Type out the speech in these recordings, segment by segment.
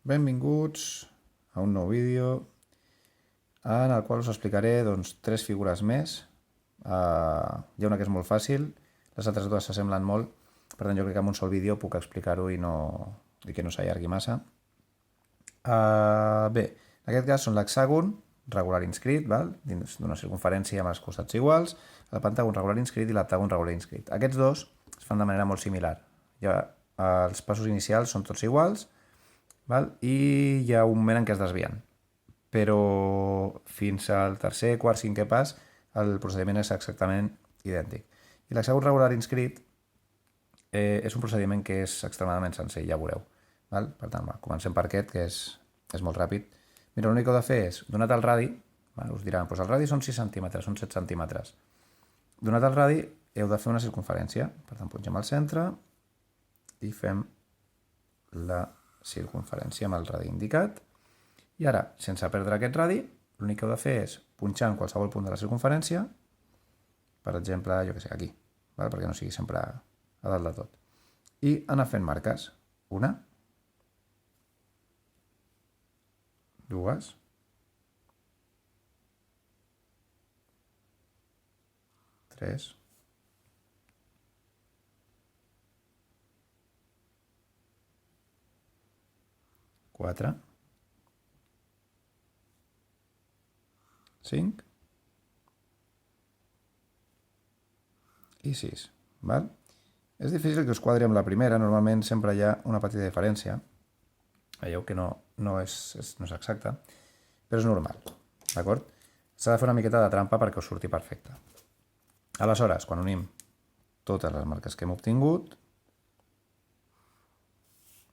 Benvinguts a un nou vídeo en el qual us explicaré tres figures més. Hi ha una que és molt fàcil, les altres dues s'assemblen molt, per tant jo crec que en un sol vídeo puc explicar-ho i que no s'allargui massa. Bé, en aquest cas són l'hexàgon regular inscrit, dins d'una circunferència amb els costats iguals, el pentàgon regular inscrit i l'heptàgon regular inscrit. Aquests dos es fan de manera molt similar. Els passos inicials són tots iguals, i hi ha un moment en què es desvien. Però fins al tercer, quart, cinquè pas el procediment és exactament idèntic. I l'hexàgon regular inscrit és un procediment que és extremadament senzill, ja veureu. Per tant, comencem per aquest, que és molt ràpid. Mira, l'únic que heu de fer és, donat el radi, us diran, el radi són 6 centímetres, són 7 centímetres. Donat el radi, heu de fer una circunferència. Per tant, pugem al centre i fem la circunferència amb el radi indicat. I ara, sense perdre aquest radi, l'únic que heu de fer és punxar en qualsevol punt de la circunferència, per exemple, jo que sé, aquí, perquè no sigui sempre a dalt de tot. I anar fent marques. Una, dues, tres, quatre, 5 i 6. És difícil que us quadri amb la primera, normalment sempre hi ha una petita diferència. Veieu que no és exacte, però és normal, d'acord? S'ha de fer una miqueta de trampa perquè us surti perfecte. Aleshores, quan unim totes les marques que hem obtingut,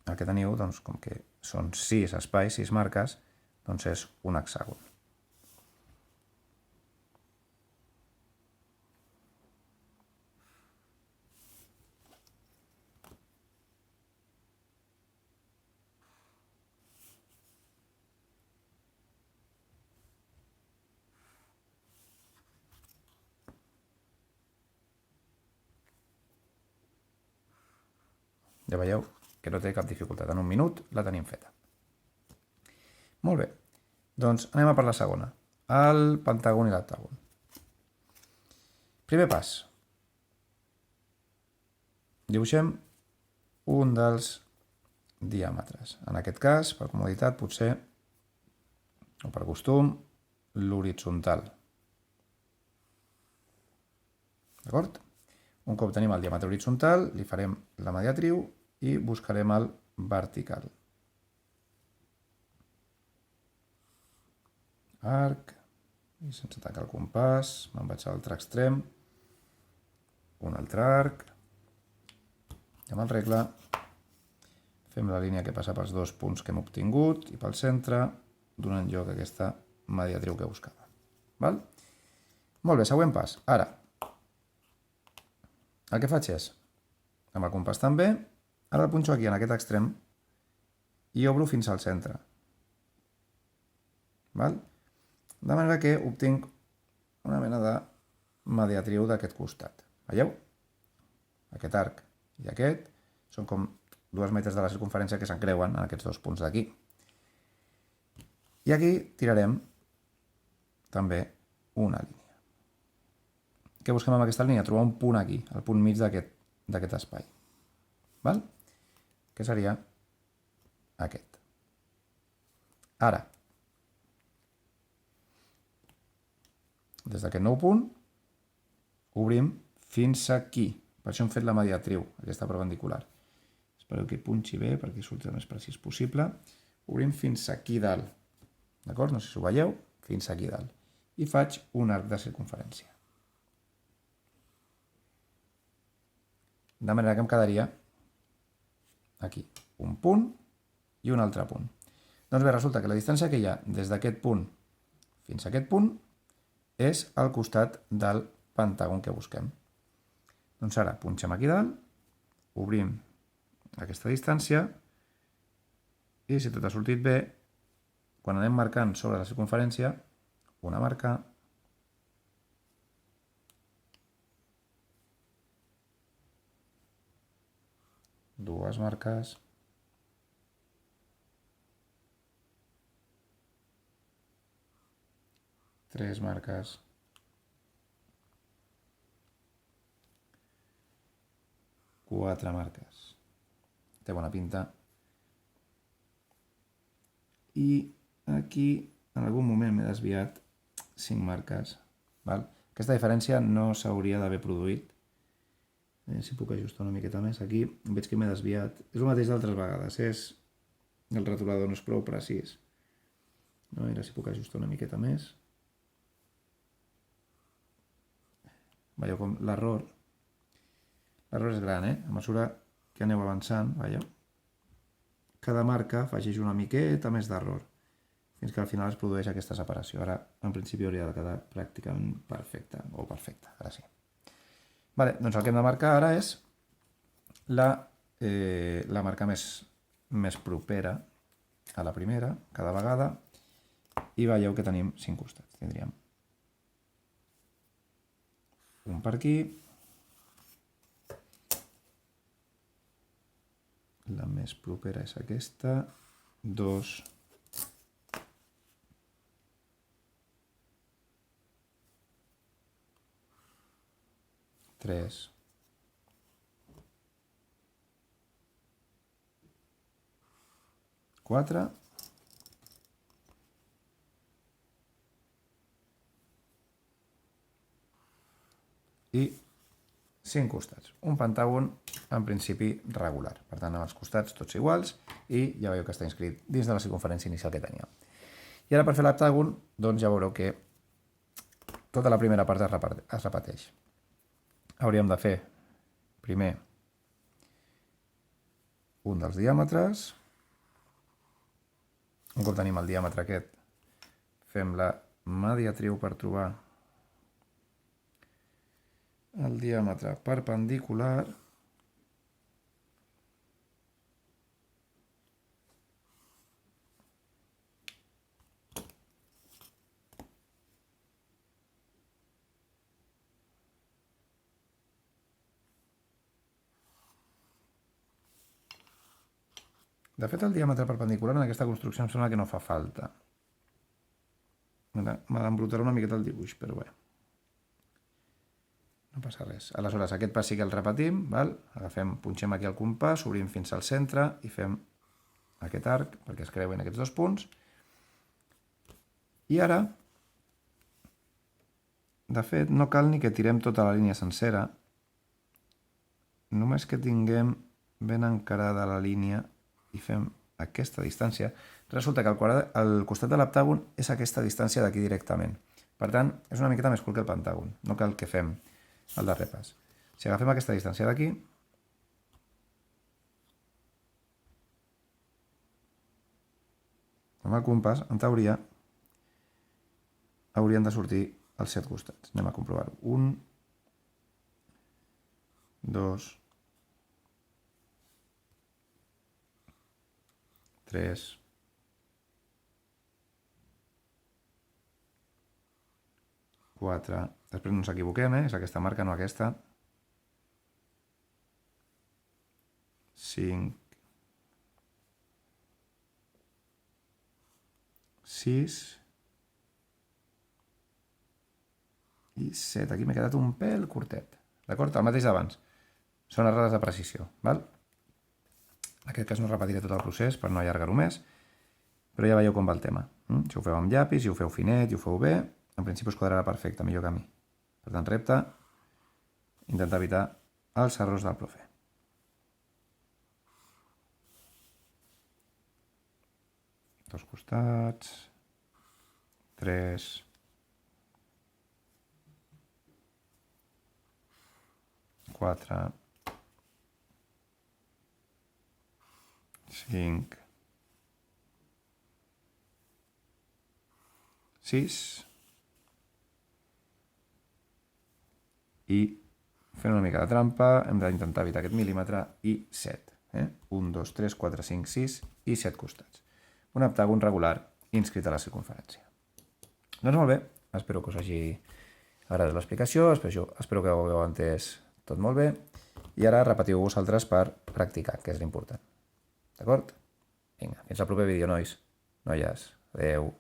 el que teniu, com que són 6 espais, 6 marques, doncs és un hexàgon. Ja veieu que no té cap dificultat. En un minut la tenim feta. Molt bé. Doncs anem a per la segona. El pentàgon i l'heptàgon. Primer pas. Dibuixem un dels diàmetres. En aquest cas, per comoditat, potser, o per costum, l'horitzontal. D'acord? Un cop tenim el diàmetre horitzontal, li farem la mediatriu i buscarem el vertical. Arc, i sense tancar el compàs, me'n vaig a l'altre extrem, un altre arc, i amb el regle fem la línia que passa pels dos punts que hem obtingut i pel centre, donant lloc a aquesta mediatriu que buscava. Molt bé, següent pas. Ara, el que faig és, amb el compàs també, ara el punxo aquí en aquest extrem i obro fins al centre. De manera que obtinc una mena de mediatriu d'aquest costat. Veieu? Aquest arc i aquest són com dues meitats de la circunferència que s'encreuen en aquests dos punts d'aquí. I aquí tirarem també una línia. Què busquem amb aquesta línia? Trobar un punt aquí, el punt mig d'aquest espai. Que seria aquest. Ara, des d'aquest nou punt, obrim fins aquí. Per això hem fet la mediatriu, aquesta perpendicular. Espero que punxi bé perquè surti el més precís possible. Obrim fins aquí dalt. D'acord? No sé si ho veieu. Fins aquí dalt. I faig un arc de circunferència. De manera que em quedaria aquí un punt i un altre punt. Doncs bé, resulta que la distància que hi ha des d'aquest punt fins a aquest punt és al costat del pentàgon que busquem. Doncs ara punxem aquí dalt, obrim aquesta distància i si tot ha sortit bé, quan anem marcant sobre la circunferència, una marca, dues marques 3 marques, 4 marques. Té bona pinta. I aquí en algun moment m'he desviat 5 marques. Val? Aquesta diferència no s'hauria d'haver produït. Si puc ajustar una miqueta més aquí, veig que m'he desviat. És el mateix d'altres vegades, el retolador no és prou precís. No, mira si puc ajustar una miqueta més. Veieu com l'error és gran, a mesura que aneu avançant, veieu? Cada marca afegeix una miqueta més d'error, fins que al final es produeix aquesta separació. Ara, en principi, hauria de quedar pràcticament perfecta, o perfecta, ara sí. Vale, doncs el que hem de marcar ara és la marca més propera a la primera, cada vegada, i veieu que tenim 5 costats. Tindríem un per aquí, la més propera és aquesta, 2, 3, 4, i 5 costats. Un pentàgon, en principi, regular. Per tant, amb els costats tots iguals i ja veieu que està inscrit dins de la circunferència inicial que tenia. I ara per fer l'heptàgon, doncs ja veureu que tota la primera part es repeteix. Hauríem de fer primer un dels diàmetres. Un cop tenim el diàmetre aquest, fem la mediatriu per trobar el diàmetre perpendicular. De fet, el diàmetre perpendicular en aquesta construcció em sembla que no fa falta. M'ha d'embrutar una miqueta el dibuix, però bé. No passa res. Aleshores, aquest pas sí que el repetim, val? Punxem aquí el compàs, obrim fins al centre i fem aquest arc perquè es creuen aquests 2 punts. I ara, de fet, no cal ni que tirem tota la línia sencera, només que tinguem ben encarada la línia i fem aquesta distància, resulta que el costat de l'heptàgon és aquesta distància d'aquí directament. Per tant, és una miqueta més curt que el pentàgon. No cal que fem el darrer pas. Si agafem aquesta distància d'aquí, amb el compàs, en teoria, haurien de sortir els 7 costats. Anem a comprovar-ho. 1, 2, 3, 4, després no ens equivoquem, és aquesta marca, no aquesta, 5, 6 i 7. Aquí m'he quedat un pèl curtet, d'acord? El mateix d'abans. Són errades de precisió, val? En aquest cas no repetiré tot el procés per no allargar-ho més, però ja veieu com va el tema. Si ho feu amb llapis, si ho feu finet, i ho feu bé, en principi us quadrarà perfecte, millor que a mi. Per tant, repte, intentar evitar els errors del profe. Dos costats, 3, 4, 5, 6 i fent una mica de trampa hem d'intentar evitar aquest mil·límetre i 7. 1, 2, 3, 4, 5, 6 i 7 costats. Un heptàgon regular inscrit a la circunferència. Doncs molt bé, espero que us hagi agradat l'explicació, espero que ho hagueu entès tot molt bé i ara repetiu vosaltres per practicar, que és l'important. D'acord? Vinga, fins al proper vídeo, nois. Noies. Adeu.